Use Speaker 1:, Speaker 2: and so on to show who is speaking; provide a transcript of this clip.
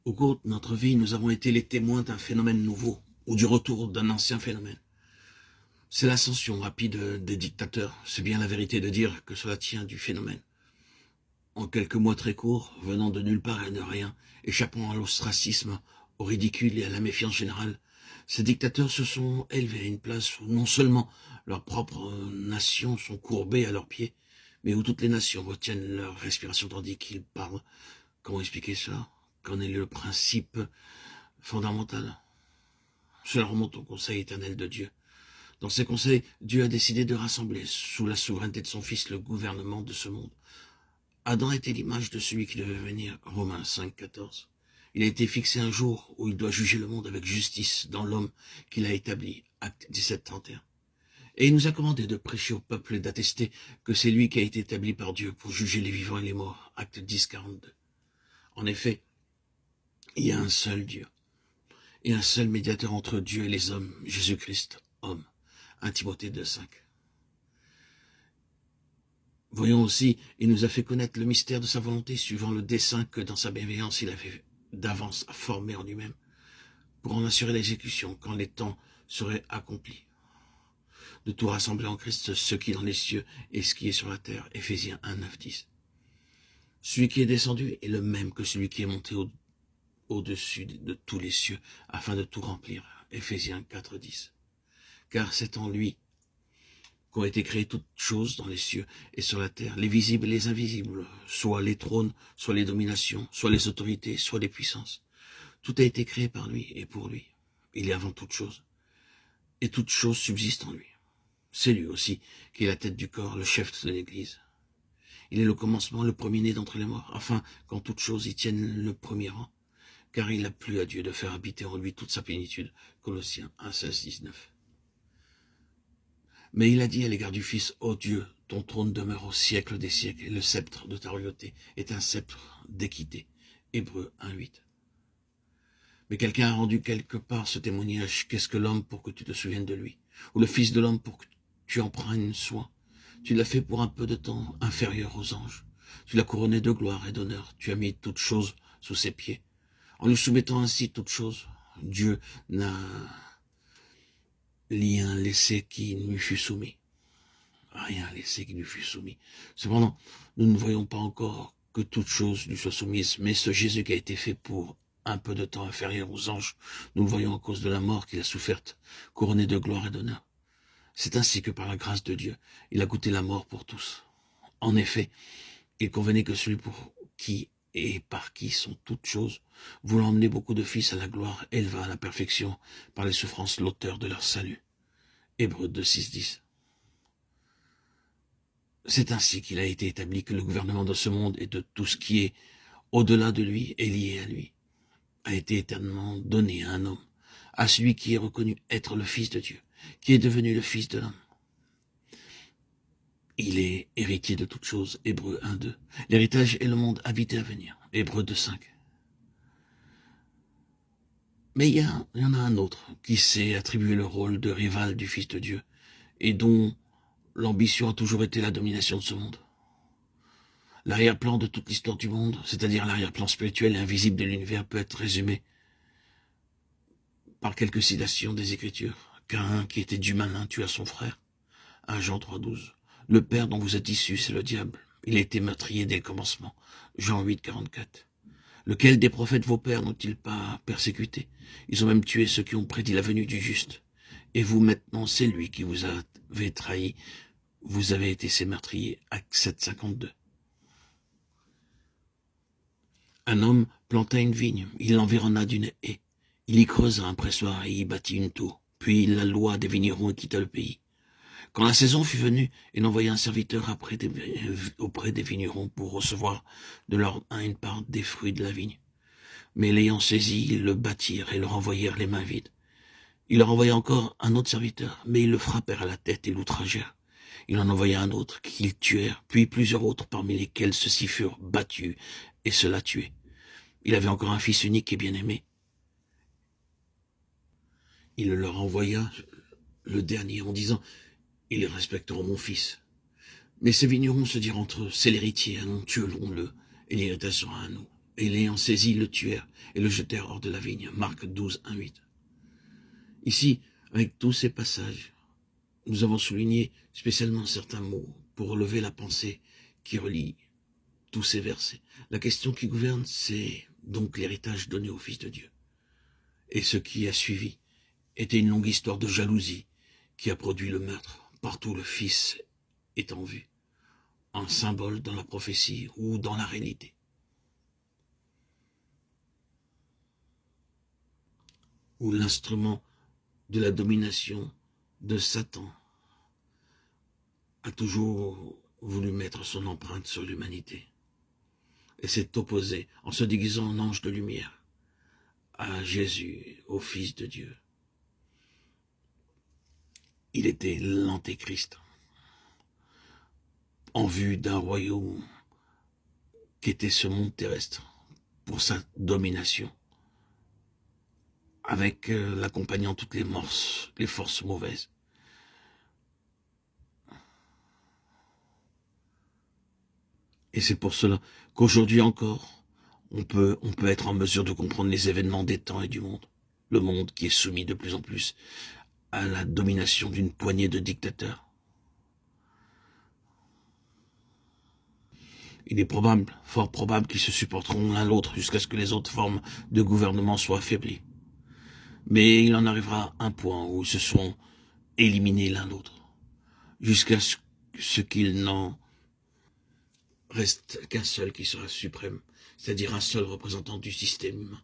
Speaker 1: Au cours de notre vie, nous avons été les témoins d'un phénomène nouveau ou du retour d'un ancien phénomène. C'est l'ascension rapide des dictateurs. C'est bien la vérité de dire que cela tient du phénomène. En quelques mois très courts, venant de nulle part et de rien, échappant à l'ostracisme, au ridicule et à la méfiance générale, ces dictateurs se sont élevés à une place où non seulement leurs propres nations sont courbées à leurs pieds, mais où toutes les nations retiennent leur respiration tandis qu'ils parlent. Comment expliquer cela? Qu'en est le principe fondamental? Cela remonte au conseil éternel de Dieu. Dans ces conseils, Dieu a décidé de rassembler, sous la souveraineté de son Fils, le gouvernement de ce monde. Adam était l'image de celui qui devait venir, Romains 5, 14. Il a été fixé un jour où il doit juger le monde avec justice dans l'homme qu'il a établi, acte 17, 31. Et il nous a commandé de prêcher au peuple et d'attester que c'est lui qui a été établi par Dieu pour juger les vivants et les morts, acte 10, 42. En effet, il y a un seul Dieu et un seul médiateur entre Dieu et les hommes, Jésus-Christ, homme, 1 Timothée 2, 5. Voyons aussi, il nous a fait connaître le mystère de sa volonté, suivant le dessein que dans sa bienveillance il avait d'avance formé en lui-même, pour en assurer l'exécution quand les temps seraient accomplis. De tout rassembler en Christ ce qui est dans les cieux et ce qui est sur la terre, Éphésiens 1, 9, 10. Celui qui est descendu est le même que celui qui est monté au-dessus de tous les cieux, afin de tout remplir, Éphésiens 4, 10. Car c'est en lui qu'ont été créées toutes choses dans les cieux et sur la terre, les visibles et les invisibles, soit les trônes, soit les dominations, soit les autorités, soit les puissances. Tout a été créé par lui et pour lui. Il est avant toute chose, et toute chose subsiste en lui. C'est lui aussi qui est la tête du corps, le chef de l'Église. Il est le commencement, le premier-né d'entre les morts, afin qu'en toute chose il tienne le premier rang, car il a plu à Dieu de faire habiter en lui toute sa plénitude. Colossiens 1, 16, 19. Mais il a dit à l'égard du Fils, « Ô Dieu, ton trône demeure au siècle des siècles, et le sceptre de ta royauté est un sceptre d'équité. » Hébreux 1, 8. Mais quelqu'un a rendu quelque part ce témoignage. Qu'est-ce que l'homme pour que tu te souviennes de lui? Ou le Fils de l'homme pour que tu en prennes soin? Tu l'as fait pour un peu de temps inférieur aux anges. Tu l'as couronné de gloire et d'honneur. Tu as mis toutes choses sous ses pieds. En lui soumettant ainsi toutes choses, Dieu n'a rien laissé qui ne lui fût soumis. Rien laissé qui lui fût soumis. Cependant, nous ne voyons pas encore que toute chose lui soit soumise, mais ce Jésus qui a été fait pour un peu de temps inférieur aux anges, nous le voyons à cause de la mort qu'il a soufferte, couronné de gloire et d'honneur. C'est ainsi que par la grâce de Dieu, il a goûté la mort pour tous. En effet, il convenait que celui pour qui et par qui sont toutes choses, voulant emmener beaucoup de fils à la gloire, éleva à la perfection par les souffrances l'auteur de leur salut. Hébreux 2, 6, 10. C'est ainsi qu'il a été établi que le gouvernement de ce monde et de tout ce qui est au-delà de lui et lié à lui a été éternellement donné à un homme, à celui qui est reconnu être le Fils de Dieu, qui est devenu le Fils de l'homme. Il est héritier de toutes choses, Hébreux 1, 2. L'héritage est le monde habité à venir, Hébreux 2, 5. Mais il y en a un autre qui s'est attribué le rôle de rival du Fils de Dieu et dont l'ambition a toujours été la domination de ce monde. L'arrière-plan de toute l'histoire du monde, c'est-à-dire l'arrière-plan spirituel et invisible de l'univers, peut être résumé par quelques citations des Écritures. Caïn, qui était du malin, tua son frère. 1 Jean 3, 12. Le père dont vous êtes issus, c'est le diable. Il a été meurtrier dès le commencement. Jean 8, 44. Lequel des prophètes vos pères n'ont-ils pas persécuté? Ils ont même tué ceux qui ont prédit la venue du juste. Et vous maintenant, c'est lui qui vous avait trahi. Vous avez été ses meurtriers. Acte 7, 52. Un homme planta une vigne, il l'environna d'une haie. Il y creusa un pressoir et y bâtit une tour. Puis il la loua des vignerons et quitta le pays. Quand la saison fut venue, il envoya un serviteur auprès des vignerons pour recevoir de leur une part des fruits de la vigne. Mais l'ayant saisi, ils le battirent et le renvoyèrent les mains vides. Il leur envoya encore un autre serviteur, mais ils le frappèrent à la tête et l'outragèrent. Il en envoya un autre qu'ils tuèrent, puis plusieurs autres parmi lesquels ceux-ci furent battus et cela tués. Il avait encore un fils unique et bien-aimé. Il leur envoya le dernier en disant « Ils respecteront mon fils ». Mais ces vignerons se dirent entre eux « C'est l'héritier, allons, tuons-le, et l'héritage sera à nous ». et l'ayant saisi, le tuèrent et le jetèrent hors de la vigne. Marc 12, 1, 8. Ici, avec tous ces passages, nous avons souligné spécialement certains mots pour relever la pensée qui relie tous ces versets. La question qui gouverne, c'est donc l'héritage donné au Fils de Dieu. Et ce qui a suivi était une longue histoire de jalousie qui a produit le meurtre, partout le Fils est en vue, un symbole dans la prophétie ou dans la réalité. Ou l'instrument de la domination de Satan a toujours voulu mettre son empreinte sur l'humanité et s'est opposé en se déguisant en ange de lumière à Jésus, au Fils de Dieu. Il était l'antéchrist en vue d'un royaume qui était ce monde terrestre pour sa domination, avec l'accompagnant toutes les forces mauvaises. Et c'est pour cela qu'aujourd'hui encore, on peut être en mesure de comprendre les événements des temps et du monde. Le monde qui est soumis de plus en plus à la domination d'une poignée de dictateurs. Il est probable, fort probable, qu'ils se supporteront l'un l'autre jusqu'à ce que les autres formes de gouvernement soient affaiblies. Mais il en arrivera un point où ils se seront éliminés l'un l'autre, jusqu'à ce qu'il n'en reste qu'un seul qui sera suprême, c'est-à-dire un seul représentant du système humain.